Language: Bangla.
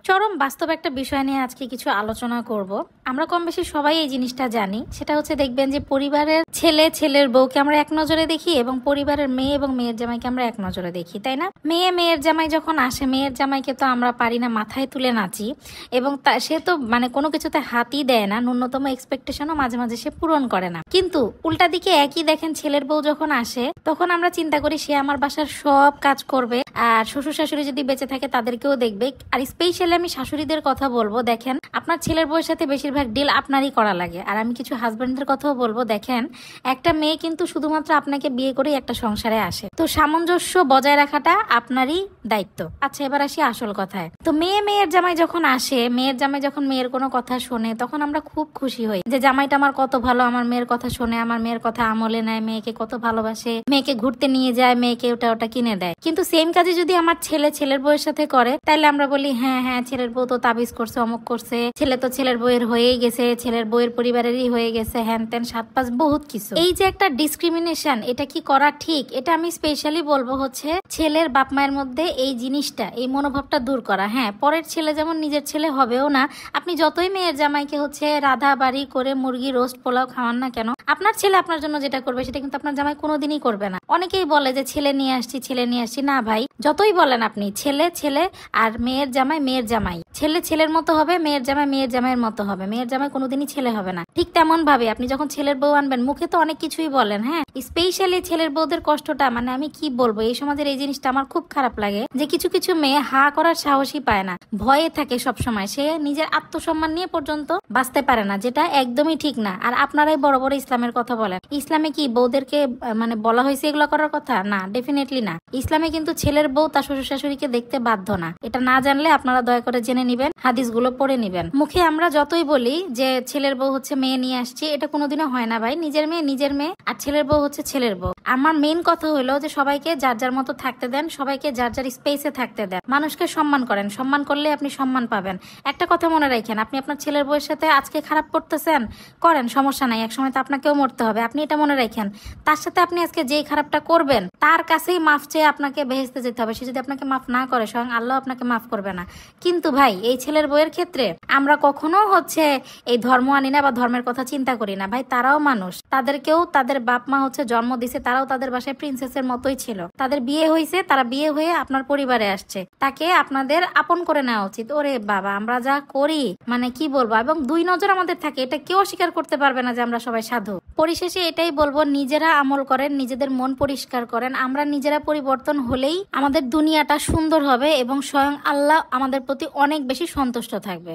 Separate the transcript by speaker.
Speaker 1: চরম বাস্তব একটা বিষয় নিয়ে আজকে কিছু আলোচনা করব। আমরা কম বেশি সবাই এই জিনিসটা জানি, সেটা হচ্ছে দেখবেন যে পরিবারের ছেলে ছেলের বউকে আমরা এক নজরে দেখি এবং পরিবারের মেয়ে এবং মেয়ের জামাইকে আমরা এক নজরে দেখি, তাই না? মেয়ের জামাই যখন আসে, মেয়ের জামাইকে তো আমরা পারি না মাথায় তুলে নাচি, এবং সে তো কোনো কিছুতে হাতই দেয় না, ন্যূনতম এক্সপেকটেশনও মাঝে মাঝে সে পূরণ করে না। কিন্তু উল্টা দিকে একই দেখেন, ছেলের বউ যখন আসে তখন আমরা চিন্তা করি সে আমার বাসার সব কাজ করবে, আর শ্বশুর শাশুড়ি যদি বেঁচে থাকে তাদেরকেও দেখবে। আর স্পেশালি আমি শাশুড়িদের কথা বলবো, দেখেন আপনার ছেলের বউয়ের সাথে বেশিরভাগ ডিল আপনারই করা লাগে। আর আমি কিছু হাজবেন্ডদের কথাও বলবো, দেখেন একটা মেয়ে কিন্তু শুধুমাত্র আপনাকে বিয়ে করেই একটা সংসারে আসে, তো সামঞ্জস্য বজায় রাখাটা আপনারই দায়িত্ব। আচ্ছা, এবার আসি আসল কথায়। তো মেয়ের জামাই যখন আসে, মেয়ের জামাই যখন মেয়ের কোনো কথা শোনে, তখন আমরা খুব খুশি হই যে জামাইটা আমার কত ভালো, আমার মেয়ের কথা শোনে, আমার মেয়ের কথা আমলে নেয়, মেয়েকে কত ভালোবাসে, মেয়েকে ঘুরতে নিয়ে যায়, মেয়েকে ওটা কিনে দেয়। কিন্তু সেম কাজে যদি আমার ছেলের বউয়ের সাথে করে, তাহলে আমরা বলি হ্যাঁ ছেলের বউ তো তাবিজ করছে, অমুক করছে, ছেলে তো ছেলের বউয়ের হয়েই গেছে, ছেলের বউয়ের পরিবারেরই হয়ে গেছে, হ্যান ত্যান সাত পাঁচ বহুত কিছু। এই যে একটা ডিসক্রিমিনেশন, এটা কি করা ঠিক? এটা আমি স্পেশালি বলবো হচ্ছে ছেলের বাপ মায়ের মধ্যে এই জিনিসটা, এই মনোভাবটা দূর করা। হ্যাঁ, পরের ছেলে যেমন নিজের ছেলে হবেও না, আপনি যতই মেয়ের জামাইকে হচ্ছে রাধা বাড়ি করে মুরগি রোস্ট পোলাও খাওয়ান না কেন, আপনার ছেলে আপনার জন্য যেটা করবে সেটা কিন্তু আপনার জামাই কোনোদিনই করবে না। অনেকেই বলে যে ছেলে নিয়ে আসছি। না ভাই, যতই বলেন আপনি ছেলে আর মেয়ের জামাই, ছেলে ছেলের মতো হবে, মেয়ের জামাইয়ের মতো হবে। মেয়ের জামাই কোনোদিনই ছেলে হবে না। ঠিক তেমন ভাবে আপনি যখন ছেলের বউ আনবেন, মুখে তো অনেক কিছুই বলেন, হ্যাঁ, স্পেশালি ছেলের বউদের কষ্টটা, আমি কি বলবো, এই সমাজের এই জিনিসটা আমার খুব খারাপ লাগে যে কিছু মেয়ে হা করার সাহসই পায় না, ভয়ে থাকে সব সময়, সে নিজের আত্মসম্মান নিয়ে পর্যন্ত বাঁচতে পারে না, যেটা একদমই ঠিক না। আর আপনারাই বড় বড় ইসলামের কথা বলেন, ইসলামে কি বউদেরকে বলা হয়েছে এগুলো করার কথা? না, ডেফিনেটলি না। ইসলামে কিন্তু ছেলের বউ তার শ্বশুর শাশুড়িকে দেখতে বাধ্য না। এটা না জানলে আপনারা দয়া করে জেনে নিবেন, হাদিসগুলো পড়ে নিবেন। মুখে আমরা যতই বলি যে ছেলের বউ হচ্ছে মেয়ে নিয়ে আসছি, এটা কোনোদিনও হয় না ভাই। নিজের মেয়ে, আর ছেলের বউ হচ্ছে ছেলের বউ। আমার মেইন কথা হলো যে সবাইকে যার যার মতো থাকতে দেন, সবাইকে যার যার স্পেসে থাকতে দেন, মানুষকে সম্মান করেন। সম্মান করলে আপনি সম্মান পাবেন। একটা কথা মনে রাখেন, আপনি আপনার ছেলের বউয়ের সাথে আজকে খারাপ করতেছেন, করেন, সমস্যা নাই, একসময় তো আপনাকেও মরতে হবে। আপনি এটা মনে রাখেন, তার সাথে আপনি আজকে যেই খারাপটা করবেন তার কাছেই মাফ চেয়ে আপনাকে বেহেশতে যেতে হবে। সে যদি আপনাকে মাফ না করে, স্বয়ং আল্লাহ আপনাকে মাফ করবে না। কিন্তু ভাই, এই ছেলের বউয়ের ক্ষেত্রে আমরা কখনো হচ্ছে এই ধর্ম আনি না বা ধর্মের কথা চিন্তা করি না। ভাই, তারাও মানুষ, তাদেরকেও তাদের বাপ মা হচ্ছে জন্ম দিছে, তারাও তাদের বাসায় প্রিন্সেসের মতোই ছিল, তাদের বিয়ে হয়েছে, তারা বিয়ে হয়ে আপনার পরিবারে আসছে, তাকে আপনাদের আপন করে নেওয়া উচিত। ওরে বাবা, আমরা যা করি কি বলবো, এবং দুই নজর আমাদের থাকে, এটা কেউ অস্বীকার করতে পারবে না যে আমরা সবাই সাধু। পরিশেষে এটাই বলবো, নিজেরা আমল করেন, নিজেদের মন পরিষ্কার করেন। আমরা নিজেরা পরিবর্তন হলেই আমাদের দুনিয়াটা সুন্দর হবে এবং স্বয়ং আল্লাহ আমাদের প্রতি অনেক বেশি সন্তুষ্ট থাকবে।